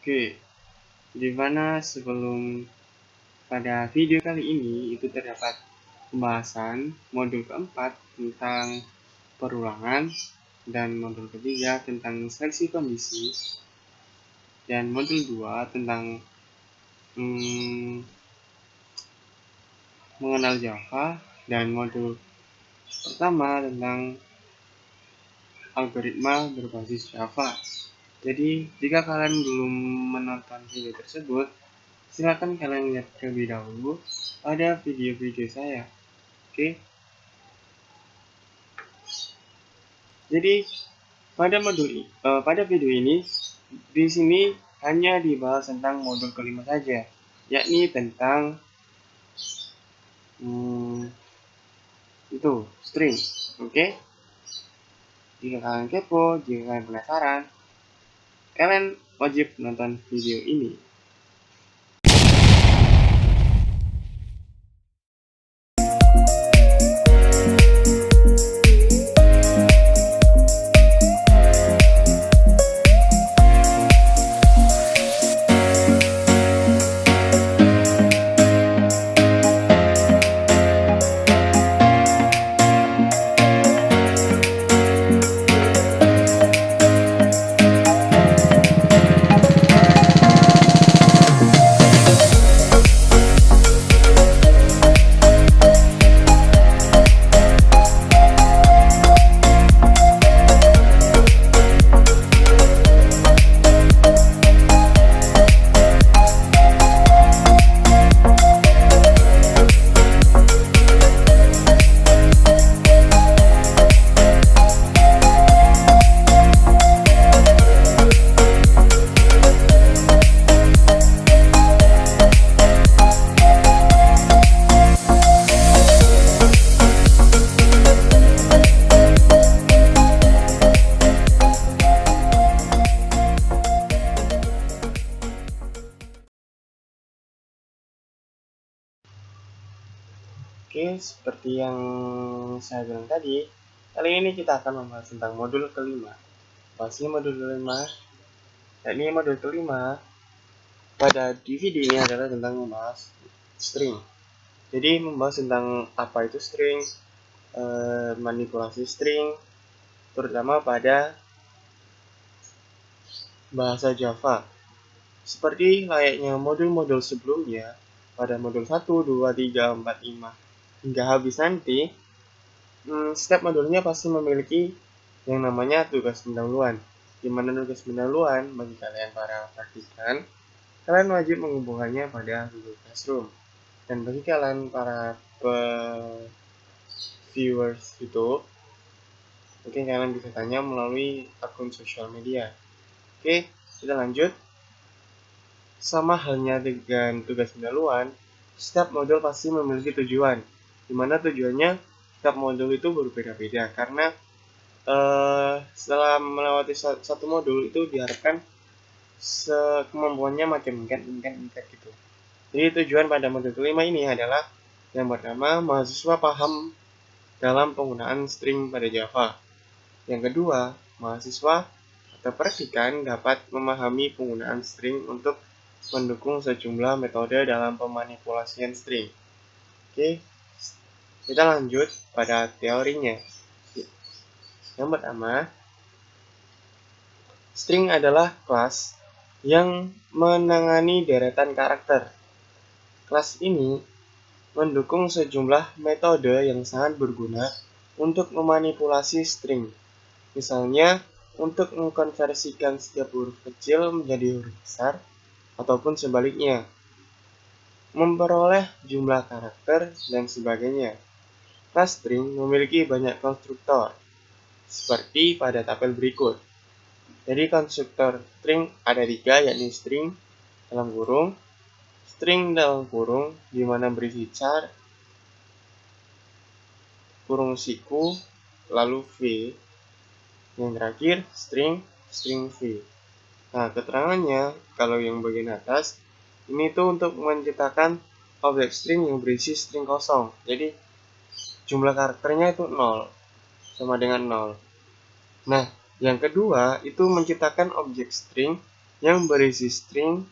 Oke, di mana sebelum pada video kali ini itu terdapat pembahasan modul keempat tentang perulangan dan modul ketiga tentang seleksi kondisi dan modul 2 tentang mengenal Java dan modul pertama tentang algoritma berbasis Java. Jadi, jika kalian belum menonton video tersebut, silakan kalian lihat terlebih dahulu pada video-video saya. Oke. Jadi, pada video ini di sini hanya dibahas tentang modul kelima saja, yakni tentang itu string. Oke. Jika kalian kepo, jika kalian penasaran, kalian wajib nonton video ini. Oke, seperti yang saya bilang tadi, kali ini kita akan membahas tentang modul kelima. Bahasnya modul kelima, yakni modul kelima pada DVD ini adalah tentang membahas string. Jadi membahas tentang apa itu string, manipulasi string, terutama pada bahasa Java. Seperti layaknya modul-modul sebelumnya, pada modul 1, 2, 3, 4, 5, hingga habis nanti, setiap modulnya pasti memiliki yang namanya tugas pendahuluan. Di mana tugas pendahuluan bagi kalian para praktikan, kalian wajib menghubungkannya pada Google Classroom. Dan bagi kalian para viewers YouTube, mungkin kalian bisa tanya melalui akun sosial media. Oke, kita lanjut. Sama halnya dengan tugas pendahuluan, setiap modul pasti memiliki tujuan. Di mana tujuannya setiap modul itu berbeda-beda karena setelah melewati satu modul itu diharapkan kemampuannya makin meningkat gitu. Jadi tujuan pada modul kelima ini adalah yang pertama, mahasiswa paham dalam penggunaan string pada Java. Yang kedua, mahasiswa atau praktikan dapat memahami penggunaan string untuk mendukung sejumlah metode dalam pemanipulasian string. Oke, kita lanjut pada teorinya. Yang pertama, string adalah kelas yang menangani deretan karakter. Kelas ini mendukung sejumlah metode yang sangat berguna untuk memanipulasi string. Misalnya, untuk mengkonversikan setiap huruf kecil menjadi huruf besar, ataupun sebaliknya, memperoleh jumlah karakter, dan sebagainya. Kelas string memiliki banyak konstruktor, seperti pada tabel berikut. Jadi konstruktor string ada 3, yakni string dalam kurung, string dalam kurung, di mana berisi char, kurung siku, lalu v. Yang terakhir string v. Nah, keterangannya kalau yang bagian atas ini tuh untuk menciptakan objek string yang berisi string kosong. Jadi jumlah karakternya itu 0, sama dengan 0. Nah, yang kedua itu menciptakan objek string yang berisi string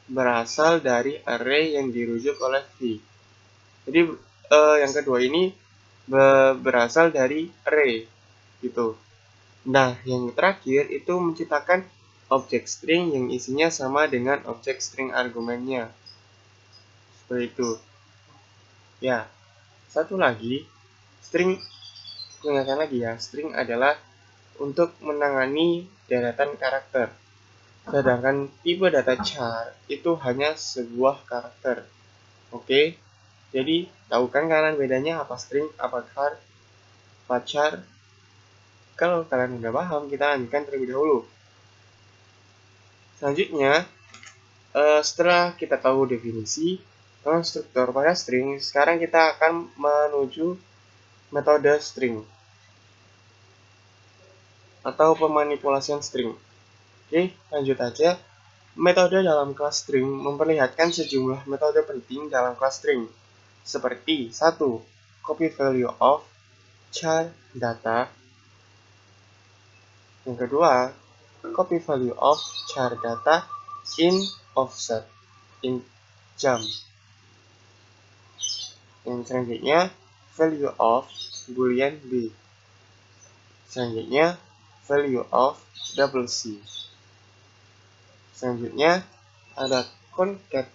berasal dari array yang dirujuk oleh V. Jadi yang kedua ini berasal dari array gitu. Nah, yang terakhir itu menciptakan objek string yang isinya sama dengan objek string argumennya. Seperti itu. Ya, satu lagi, string, ingatkan lagi ya, string adalah untuk menangani deretan karakter. Sedangkan tipe data char itu hanya sebuah karakter. Oke, jadi tahu kan kalian bedanya apa string, apa char, apa char? Kalau kalian udah paham, kita lanjutkan terlebih dahulu. Selanjutnya, setelah kita tahu definisi konstruktor pada string, sekarang kita akan menuju metode string atau pemanipulasian string. Oke, lanjut aja. Metode dalam kelas string memperlihatkan sejumlah metode penting dalam kelas string, seperti 1. Copy value of char data. Yang kedua, copy value of char data in offset in jam. Yang selanjutnya, value of boolean b. Selanjutnya, value of double c. Selanjutnya ada concat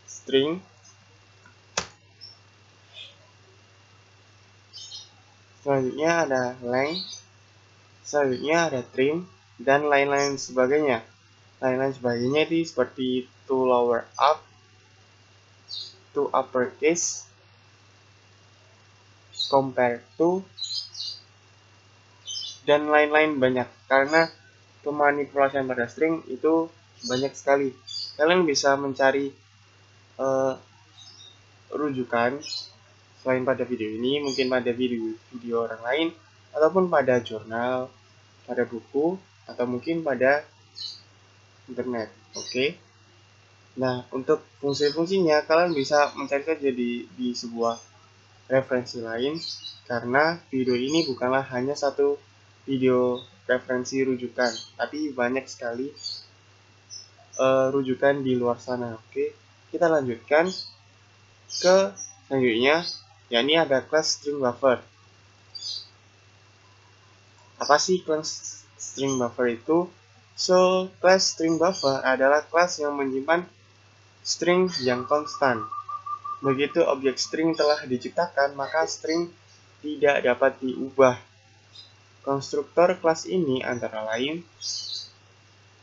string. Selanjutnya ada length. Selanjutnya ada trim dan lain-lain sebagainya. Lain-lain sebagainya itu seperti to lower up, to uppercase, compare to, dan lain-lain banyak. Karena pemanipulasian pada string itu banyak sekali. Kalian bisa mencari rujukan selain pada video ini, mungkin pada video orang lain, ataupun pada jurnal, pada buku, atau mungkin pada internet. Oke. Nah, untuk fungsi-fungsinya kalian bisa mencari saja di sebuah referensi lain, karena video ini bukanlah hanya satu video referensi rujukan, tapi banyak sekali rujukan di luar sana. Oke, kita lanjutkan ke selanjutnya, yakni ada kelas string buffer. Apa sih kelas string buffer itu? So, kelas string buffer adalah kelas yang menyimpan string yang konstan. Begitu objek string telah diciptakan, maka string tidak dapat diubah. Konstruktor kelas ini antara lain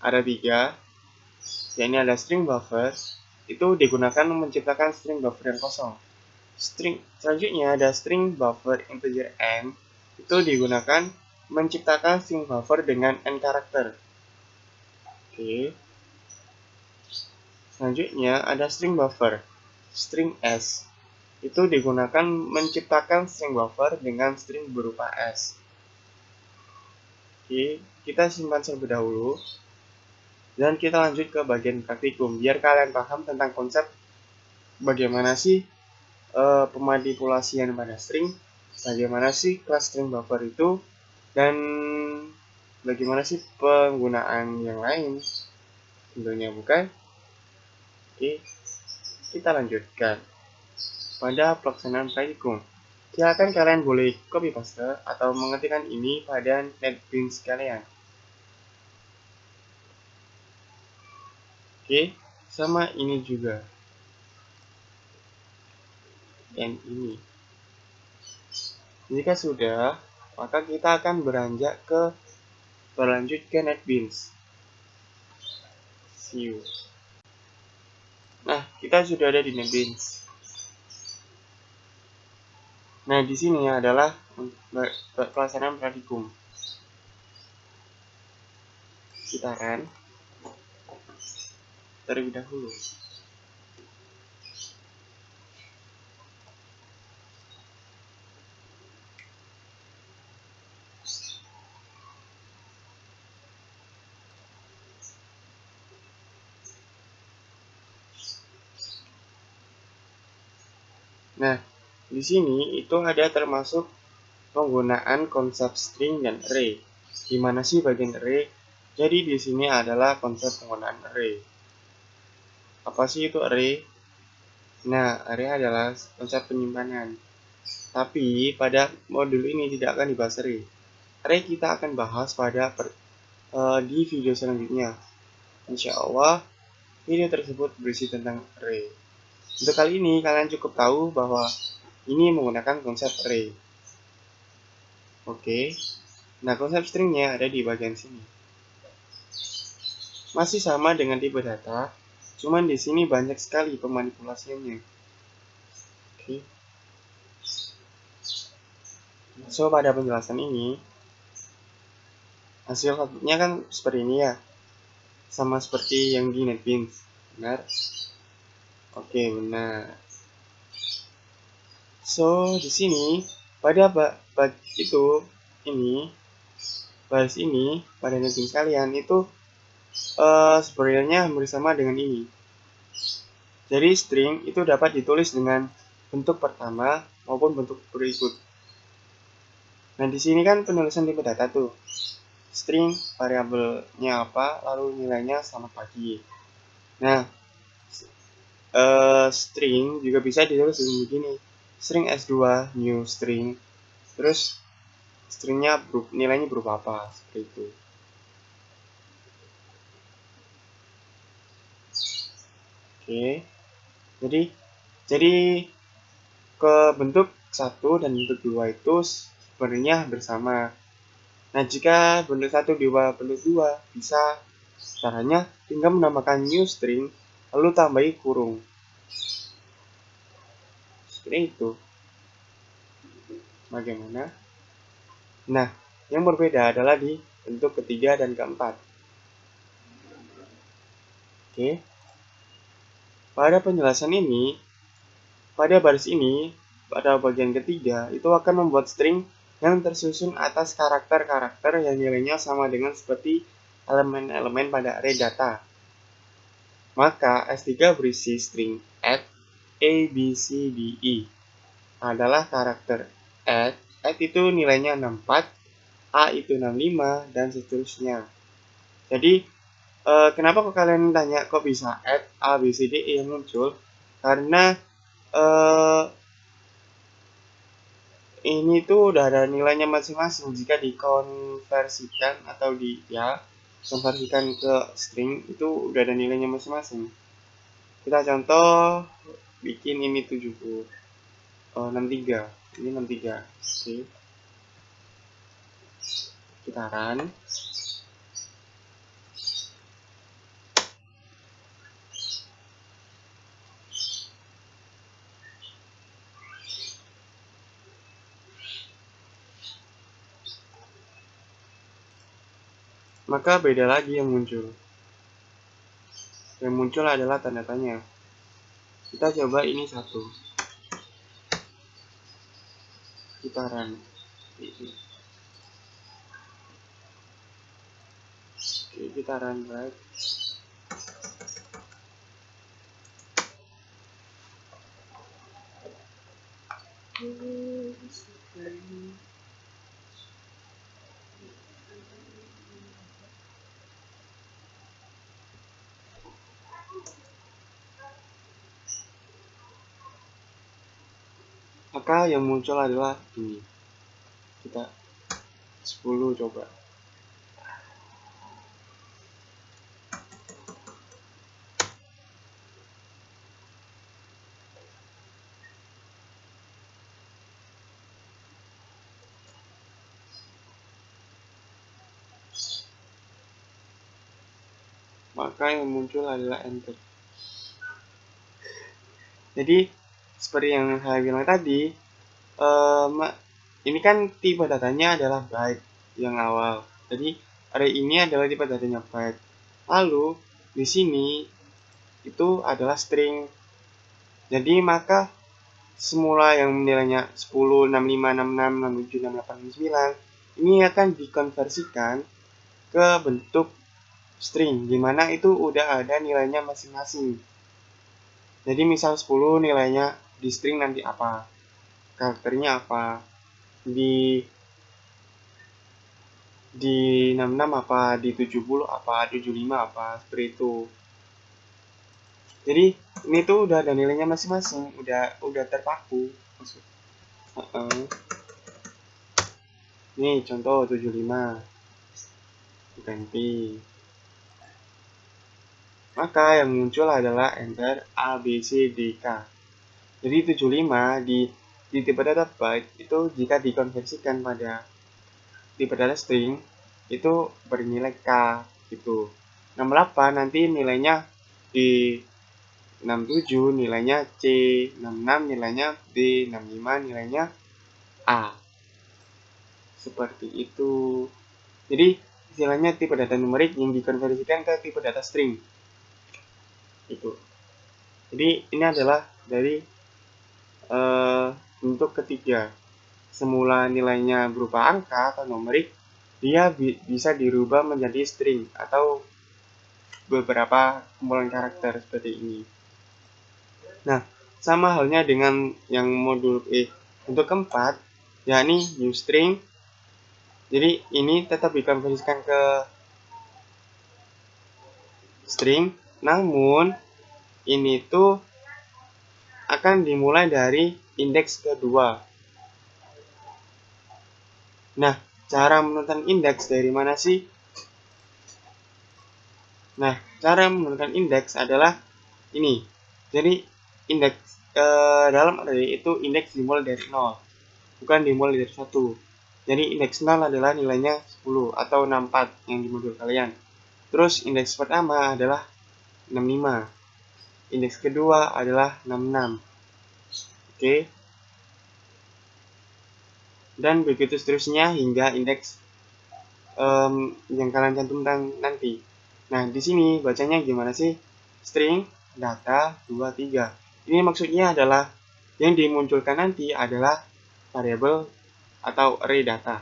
ada 3, yakni ada string buffer, itu digunakan menciptakan string buffer yang kosong. Selanjutnya ada string buffer integer n, itu digunakan menciptakan string buffer dengan n karakter. Oke. Selanjutnya ada string buffer, string s, itu digunakan menciptakan string buffer dengan string berupa s. Oke, kita simpan terlebih dahulu dan kita lanjut ke bagian praktikum biar kalian paham tentang konsep bagaimana sih pemanipulasian pada string, bagaimana sih kelas string buffer itu, dan bagaimana sih penggunaan yang lain. Tentunya bukan. Oke, kita lanjutkan pada pelaksanaan praktikum. Silakan kalian boleh copy paste atau mengetikkan ini pada NetBeans kalian. Oke, sama ini juga. Dan ini. Jika sudah, maka kita akan berlanjut ke NetBeans. See you. Nah, kita sudah ada di NetBeans. Nah, di sini adalah pelaksanaan praktikum. Kita akan terlebih dahulu. Nah, di sini itu ada termasuk penggunaan konsep string dan array. Gimana sih bagian array? Jadi di sini adalah konsep penggunaan array. Apa sih itu array? Nah, array adalah konsep penyimpanan. Tapi pada modul ini tidak akan dibahas array. Array kita akan bahas di video selanjutnya. Insya Allah, video tersebut berisi tentang array. Untuk kali ini, kalian cukup tahu bahwa ini menggunakan konsep array. Oke, nah konsep stringnya ada di bagian sini. Masih sama dengan tipe data, cuman di sini banyak sekali pemanipulasiannya. Oke. So, pada penjelasan ini, hasil outputnya kan seperti ini ya. Sama seperti yang di NetBeans. Benar? Oke, benar. So, di sini pada baris ini pada NetBeans kalian itu sebenarnya hampir sama dengan ini. Jadi string itu dapat ditulis dengan bentuk pertama maupun bentuk berikut. Nah, di sini kan penulisan tipe data tuh. String variabelnya apa, lalu nilainya selamat pagi. Nah, string juga bisa ditulis dengan begini. String S2 new string. Terus stringnya nilainya berupa apa, seperti itu. Oke. Jadi ke bentuk 1 dan bentuk 2 itu sebenarnya bersama. Nah, jika bentuk 1 diubah bentuk 2, bisa caranya tinggal menambahkan new string lalu tambahi kurung. Seperti itu. Bagaimana? Nah, yang berbeda adalah di bentuk ketiga dan keempat. Oke. Pada penjelasan ini, pada baris ini, pada bagian ketiga, itu akan membuat string yang tersusun atas karakter-karakter yang nilainya sama dengan seperti elemen-elemen pada array data. Maka S3 berisi string add A, B, C, D, E adalah karakter add. Add itu nilainya 64, A itu 65, dan seterusnya. Jadi, kenapa kok kalian tanya kok bisa add A, B, C, D, E yang muncul? Karena ini tuh udah ada nilainya masing-masing jika dikonversikan atau konversikan ke string itu udah ada nilainya masing-masing. Kita contoh bikin ini 63. Ini 63. Oke. Kita run. Maka beda lagi yang muncul. Yang muncul adalah tanda tanya. Kita coba ini 1. Kita run. Oke, kita run right. Maka yang muncul adalah ini. Kita 10 coba. Maka yang muncul adalah enter. Jadi seperti yang saya bilang tadi, ini kan tipe datanya adalah byte yang awal. Jadi array ini adalah tipe datanya byte. Lalu di sini itu adalah string. Jadi maka semula yang nilainya 10, 65, 66, 67, 68, 69 ini akan dikonversikan ke bentuk string, dimana itu udah ada nilainya masing-masing. Jadi misal 10 nilainya di string nanti apa, karakternya apa, di di 66 apa, di 70 apa, 75 apa, seperti itu. Jadi ini tuh udah ada nilainya masing-masing, udah terpaku. Nih contoh 75 ganti. Maka yang muncul adalah enter A, B, C, D, K. Jadi 75 di tipe data byte itu jika dikonversikan pada tipe data string itu bernilai K gitu. 68 nanti nilainya di 67 nilainya C, 66 nilainya D, 65 nilainya A. Seperti itu. Jadi istilahnya tipe data numerik yang dikonversikan ke tipe data string. Itu. Jadi ini adalah dari bentuk ketiga. Semula nilainya berupa angka atau numerik, dia bisa dirubah menjadi string atau beberapa kumpulan karakter seperti ini. Nah, sama halnya dengan yang modul untuk keempat, yakni new string. Jadi ini tetap dikonversikan ke string, namun ini tuh akan dimulai dari indeks kedua. Nah, cara menentukan indeks dari mana sih? Nah, cara menentukan indeks adalah ini. Jadi indeks dalam array itu indeks dimulai dari 0, bukan dimulai dari 1. Jadi indeks 0 adalah nilainya 10 atau 64 yang di modul kalian. Terus indeks pertama adalah 65. Indeks kedua adalah 66. Oke. Dan begitu seterusnya hingga indeks yang kalian cantumkan nanti. Nah, di sini bacanya gimana sih? String data 23. Ini maksudnya adalah yang dimunculkan nanti adalah variabel atau array data.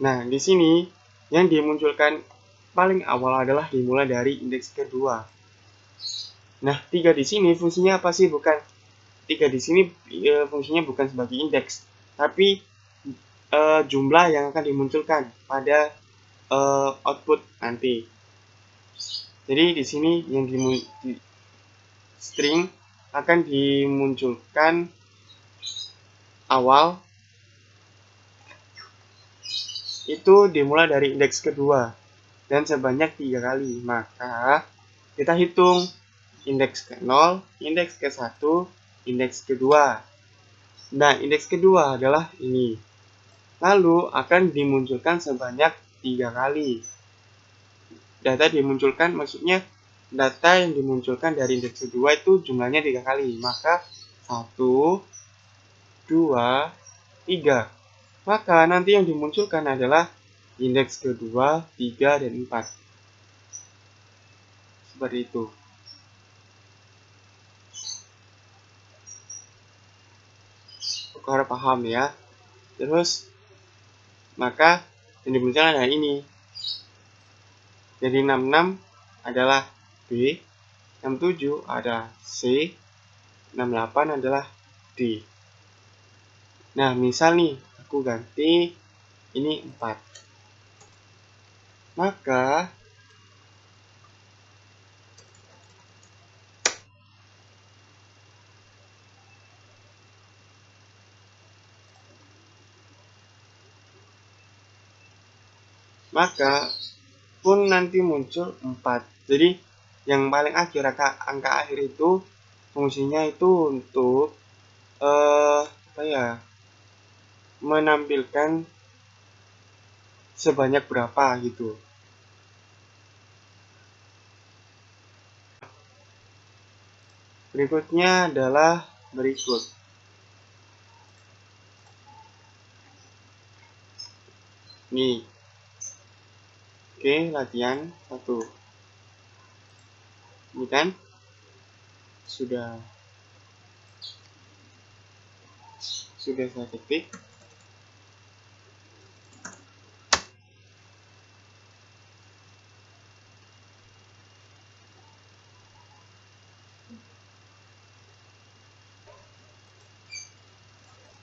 Nah, di sini yang dimunculkan paling awal adalah dimulai dari indeks kedua. Nah, 3 di sini fungsinya apa sih? Bukan 3 di sini fungsinya bukan sebagai indeks, tapi jumlah yang akan dimunculkan pada output nanti. Jadi di sini yang di string akan dimunculkan awal itu dimulai dari indeks kedua dan sebanyak 3 kali. Maka kita hitung indeks ke 0, indeks ke 1, indeks kedua. Nah, indeks kedua adalah ini. Lalu akan dimunculkan sebanyak 3 kali. Data dimunculkan maksudnya data yang dimunculkan dari indeks kedua itu jumlahnya 3 kali. Maka 1, 2, 3. Maka nanti yang dimunculkan adalah indeks kedua, 3, dan 4. Seperti itu. Harus paham ya. Terus maka yang dimunculkan adalah ini. Jadi 66 adalah B, 67 adalah C, 68 adalah D. Nah, misal nih aku ganti ini 4. Maka pun nanti muncul 4. Jadi yang paling akhir angka akhir itu fungsinya itu untuk apa ya, menampilkan sebanyak berapa gitu. Berikutnya adalah berikut. Nih. Oke, latihan 1. Ini kan sudah saya ketik.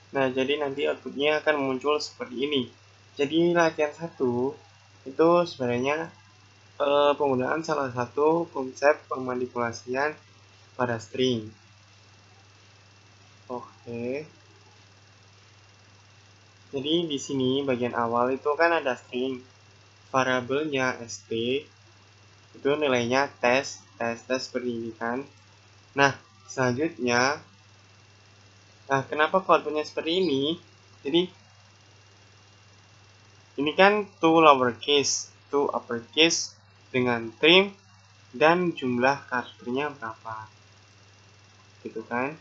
Nah, jadi nanti outputnya akan muncul seperti ini. Jadi latihan 1 itu sebenarnya penggunaan salah satu konsep pemanipulasian pada string. Oke. Jadi di sini bagian awal itu kan ada string. Variabelnya st itu nilainya tes seperti ini kan. Nah, selanjutnya kenapa outputnya seperti ini? Jadi ini kan to lowercase, to uppercase dengan trim dan jumlah karakternya berapa. Gitu kan.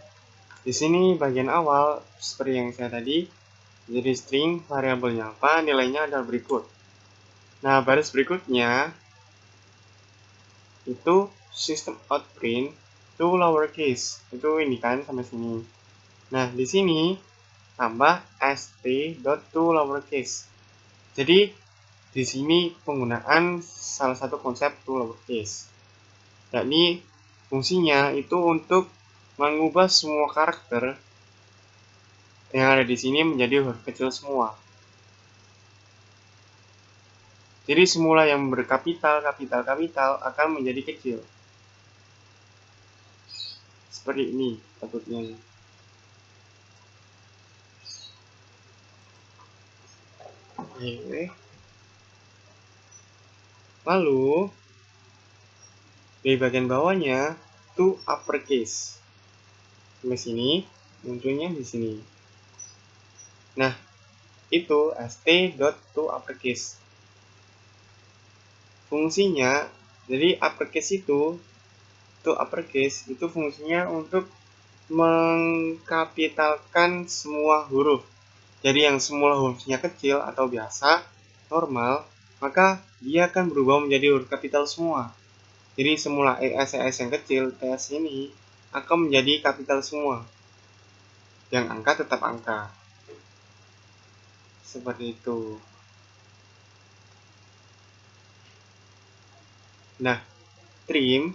Di sini bagian awal seperti yang saya tadi, jadi string variabelnya apa, nilainya adalah berikut. Nah, baris berikutnya itu system out print to lowercase. Itu ini kan sampai sini. Nah, di sini tambah st.to lowercase. Jadi di sini penggunaan salah satu konsep to lowercase. Yakni fungsinya itu untuk mengubah semua karakter yang ada di sini menjadi huruf kecil semua. Jadi semula yang berkapital akan menjadi kecil. Seperti ini outputnya. Oke. Lalu di bagian bawahnya to uppercase. Sampai sini munculnya di sini. Nah, itu st.to uppercase. Fungsinya, jadi uppercase itu to uppercase itu fungsinya untuk mengkapitalkan semua huruf. Jadi yang semula hurufnya kecil atau biasa, normal, maka dia akan berubah menjadi huruf kapital semua. Jadi semula ES yang kecil, TS ini akan menjadi kapital semua. Yang angka tetap angka. Seperti itu. Nah, trim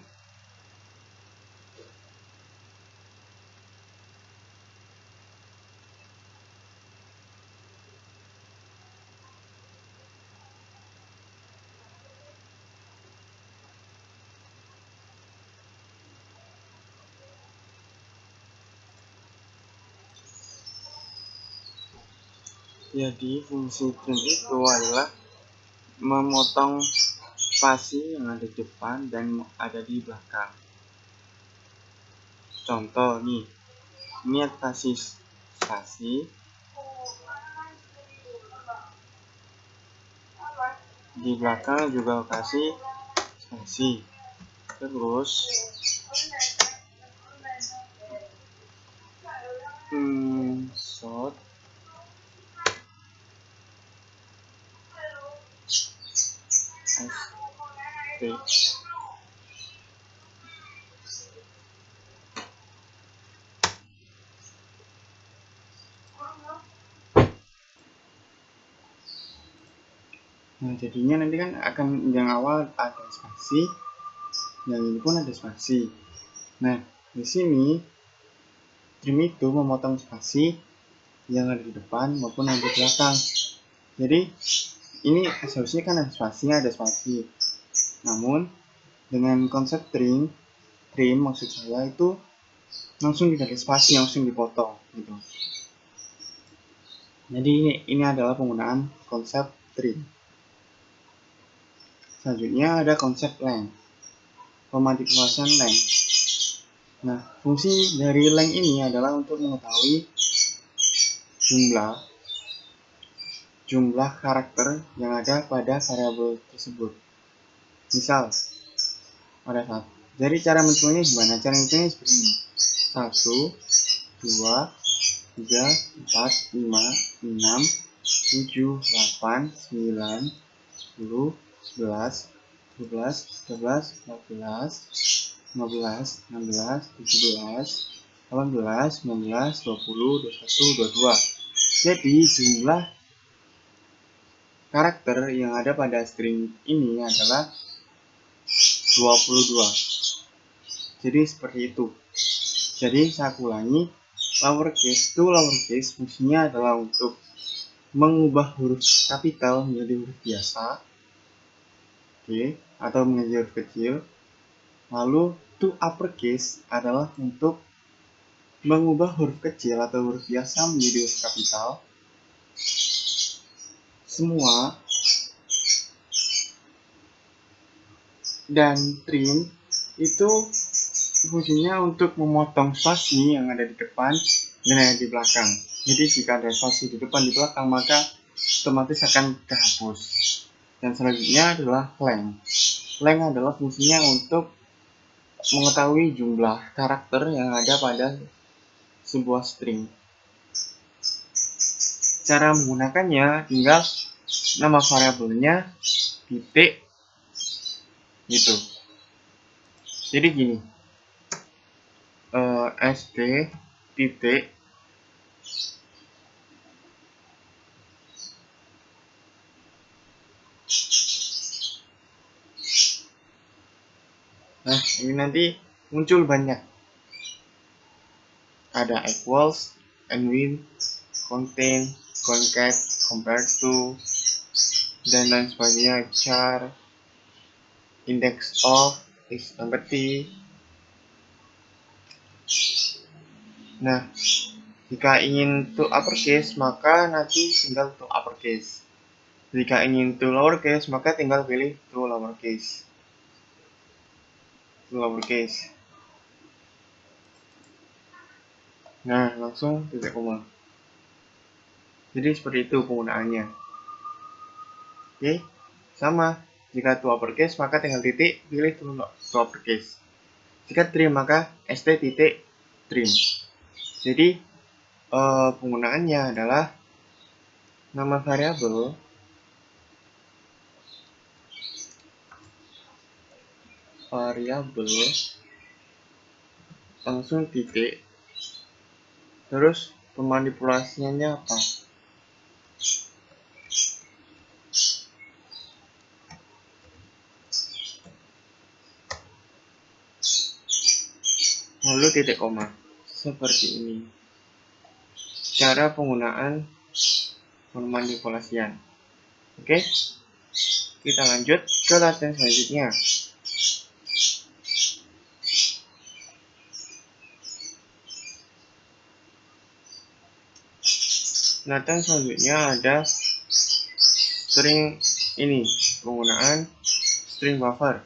jadi fungsi trim itu adalah memotong spasi yang ada di depan dan ada di belakang. Contoh nih, ini kasih spasi, di belakang juga kasih spasi, terus short st. Nah, jadinya nanti kan akan yang awal ada spasi, yang ini pun ada spasi. Nah, di sini trim itu memotong spasi yang ada di depan maupun yang di belakang. Jadi ini seharusnya kan ada spasi. Namun dengan konsep trim maksud saya itu langsung tidak ada spasi, langsung dipotong gitu. Jadi ini adalah penggunaan konsep trim. Selanjutnya ada konsep length, pemanipulasian length. Nah, fungsi dari length ini adalah untuk mengetahui jumlah karakter yang ada pada variabel tersebut. Misal, pada saat. Jadi cara menghitungnya gimana? Cara menghitungnya seperti ini. 1, 2, 3, 4, 5, 6, 7, 8, 9, 10, 11, 12, 13, 14, 15, 16, 17, 18, 19, 20, 21, 22. Jadi jumlah karakter yang ada pada string ini adalah 22. Jadi seperti itu. Jadi saya ulangi, lowercase to lowercase fungsinya adalah untuk mengubah huruf kapital menjadi huruf biasa, oke, atau menjadi huruf kecil. Lalu to uppercase adalah untuk mengubah huruf kecil atau huruf biasa menjadi huruf kapital. Semua dan trim itu fungsinya untuk memotong spasi yang ada di depan dan yang ada di belakang. Jadi jika ada spasi di depan di belakang maka otomatis akan terhapus. Dan selanjutnya adalah length. Length adalah fungsinya untuk mengetahui jumlah karakter yang ada pada sebuah string. Cara menggunakannya tinggal nama variabelnya titik gitu. Jadi gini, st titik nah ini nanti muncul banyak, ada equals, with, contain, concat, compare to, dan lain sebagainya, char, index of, is empty. Nah, jika ingin to uppercase maka nanti tinggal to uppercase. Jika ingin to lowercase maka tinggal pilih to lowercase. To lowercase. Nah, langsung titik koma. Jadi seperti itu penggunaannya. Oke, sama. Jika to uppercase maka tinggal titik pilih to uppercase. Jika trim maka st titik trim. Jadi penggunaannya adalah nama variabel langsung titik, terus pemanipulasinya apa? Lalu titik koma. Seperti ini cara penggunaan pemanipulasian. Oke, kita lanjut ke latihan selanjutnya. Latihan selanjutnya ada string ini, penggunaan string buffer.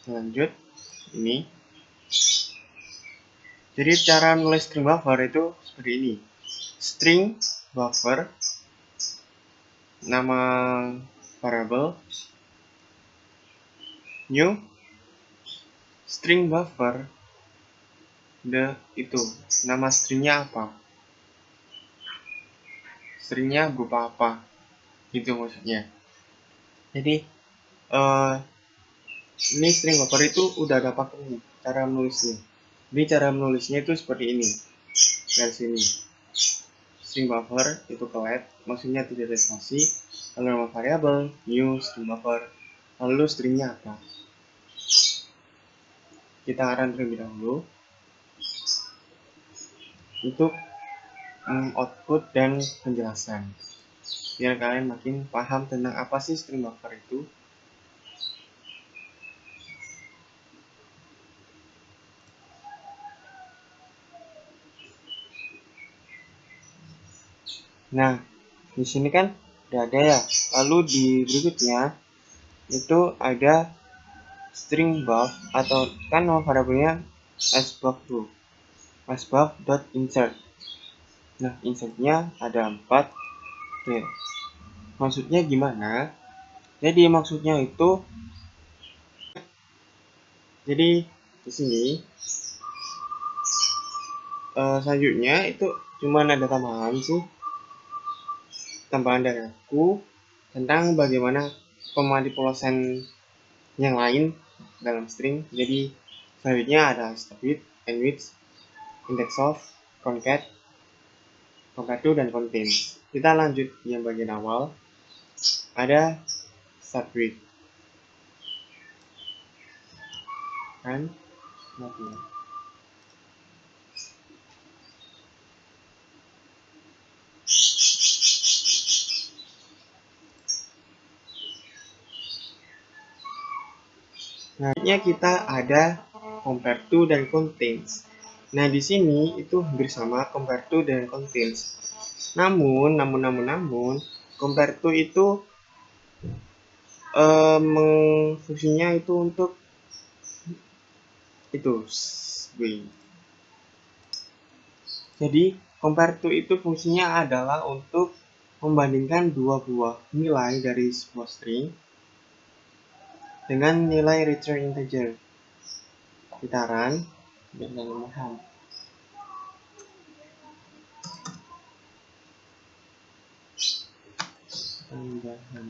Lanjut ini. Jadi cara menulis string buffer itu seperti ini. String buffer, nama variable, new string buffer, itu nama stringnya apa, stringnya berupa apa, gitu maksudnya. Jadi ini string buffer itu udah ada paketnya cara menulisnya. Ini cara menulisnya itu seperti ini. Dari sini string buffer itu kelet, maksudnya tidak ada spasi, lalu nama variabel new string buffer, lalu stringnya apa. Kita run terlebih dahulu untuk output dan penjelasan biar kalian makin paham tentang apa sih string buffer itu. Nah, di sini kan udah ada ya. Lalu di berikutnya itu ada string buff, atau kan nama variabelnya sbuff tuh. sbuff.insert. Nah, insertnya ada 4. Oke. Maksudnya gimana? Jadi maksudnya itu jadi di sini selanjutnya itu cuma ada tambahan sih. Tambahan dari aku tentang bagaimana pemanipulasian yang lain dalam string. Jadi selanjutnya ada start with, end with, index of, concat, compare to, dan contain. Kita lanjut yang bagian awal. Ada start with kan mati. Nah, kita ada compare to dan contains. Nah, di sini itu hampir sama compare to dan contains. Namun, compare to itu fungsinya itu untuk itu. Jadi, compare to itu fungsinya adalah untuk membandingkan dua buah nilai dari sebuah string dengan nilai return integer. Gitaran dan paham. Tambahan.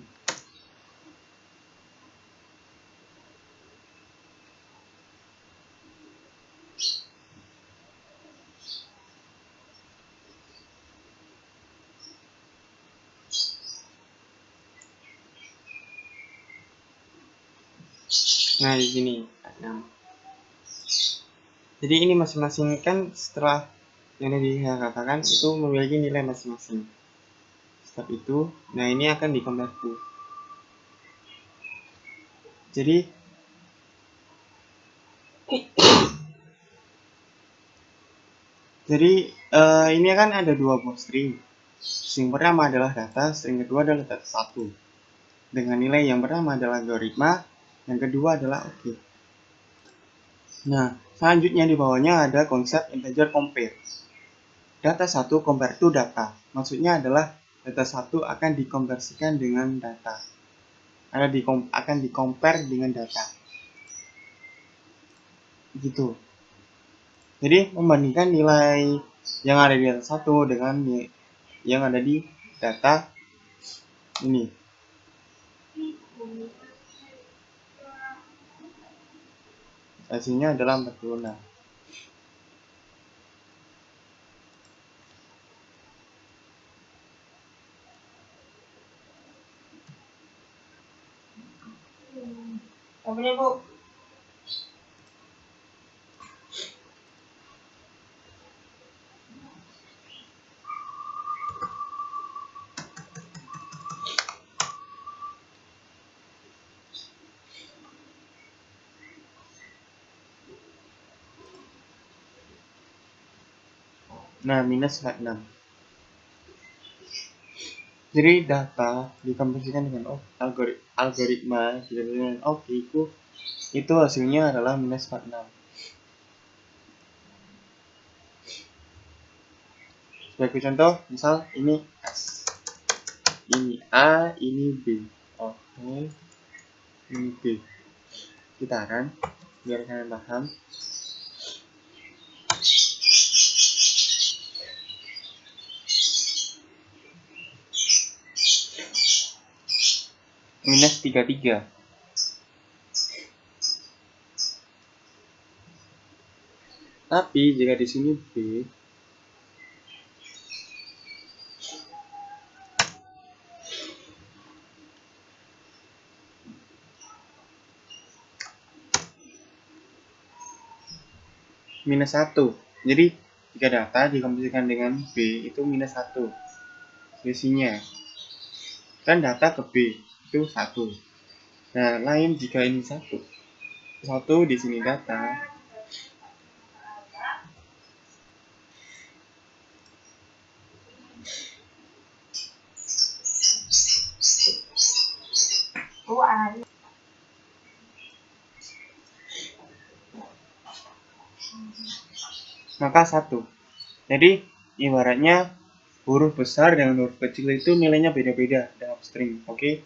Nah, di sini 6. Jadi ini masing-masing kan setelah yang tadi saya katakan itu memiliki nilai masing-masing. Setelah itu, nah ini akan di-compare to. Jadi ini kan ada dua buah string. String pertama adalah data, string kedua adalah data 1. Dengan nilai yang pertama adalah algoritma, yang kedua adalah oke. Nah, selanjutnya di bawahnya ada konsep integer compare. Data 1 compare to data. Maksudnya adalah data 1 akan dikonversikan dengan data. Akan di-compare dengan data. Gitu. Jadi membandingkan nilai yang ada di data 1 dengan yang ada di data ini. Hasilnya adalah 46. Apanya, Bu? Nah, minus 6. Jadi data dikonversikan dengan algoritma dengan oke itu hasilnya adalah minus 46. Sebagai contoh, misal ini S, ini A, ini B. Oke, ini B. Gitaran, biar kalian paham. Minus 33. Tapi jika di sini B minus 1. Jadi jika data dikomposisikan dengan B itu minus 1. Selisihnya. Kan data ke B itu 1. Nah, lain jika ini 1. 1 di sini data. Maka 1. Jadi ibaratnya huruf besar dengan huruf kecil itu nilainya beda-beda dalam string. Oke.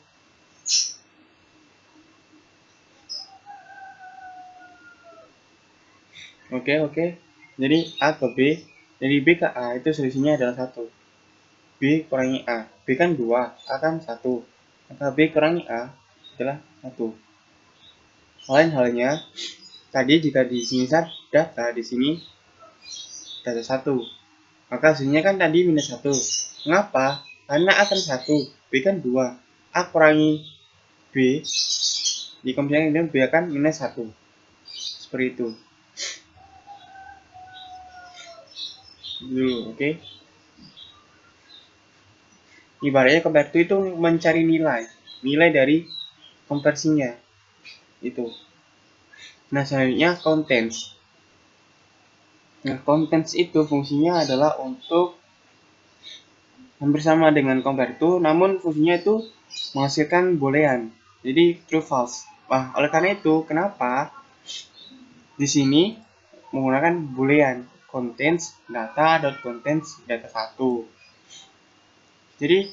Oke. Jadi A ke B, jadi B ke A itu selisihnya adalah 1. B kurangi A. B kan 2, A kan 1. Maka B kurangi A adalah 1. Lain halnya, tadi jika di sini data, di sini data 1. Maka hasilnya kan tadi minus 1. Mengapa? Karena A kan 1, B kan 2. A kurangi B, dikombinasikan dengan B akan minus 1. Seperti itu. Dulu, oke? Ibaratnya compare to itu mencari nilai dari konversinya. Itu. Nah, selanjutnya contents. Nah, contents itu fungsinya adalah untuk hampir sama dengan compare to, namun fungsinya itu menghasilkan boolean. Jadi true false. Wah, oleh karena itu, kenapa di sini menggunakan boolean contains data.contains data 1. Jadi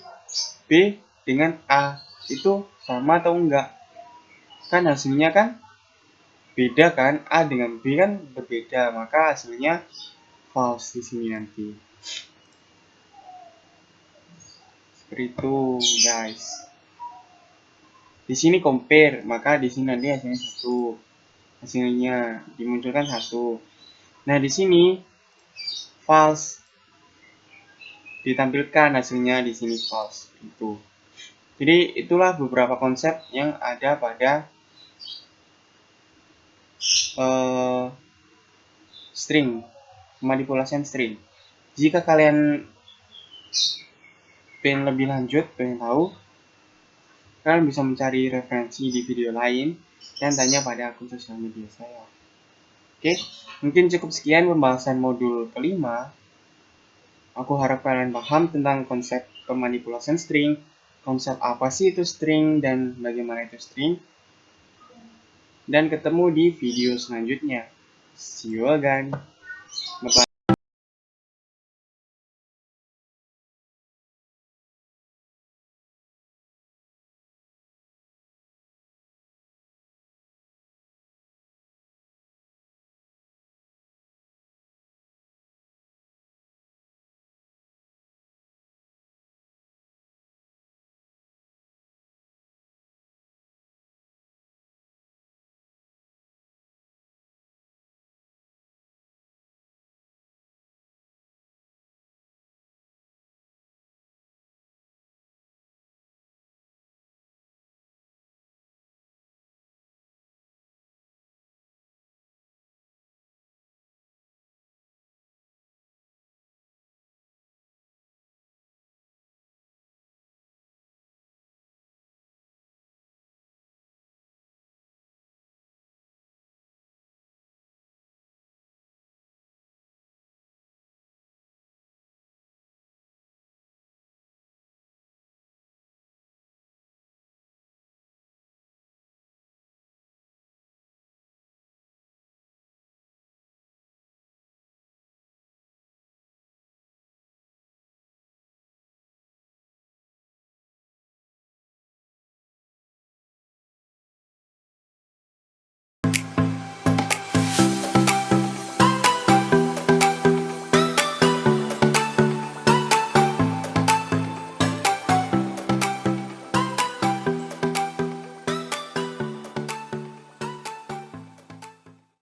B dengan A itu sama atau enggak? Kan hasilnya kan beda kan? A dengan B kan berbeda, maka hasilnya false di sini nanti. Seperti itu, guys. Di sini compare, maka di sini nanti hasilnya 1. Hasilnya dimunculkan 1. Nah, di sini false ditampilkan hasilnya di sini false itu. Jadi itulah beberapa konsep yang ada pada string, manipulasi string. Jika kalian pengen lebih lanjut, pengen tahu, kalian bisa mencari referensi di video lain dan tanya pada akun sosial media saya. Oke, mungkin cukup sekian pembahasan modul kelima. Aku harap kalian paham tentang konsep pemanipulasian string, konsep apa sih itu string, dan bagaimana itu string. Dan ketemu di video selanjutnya. See you again.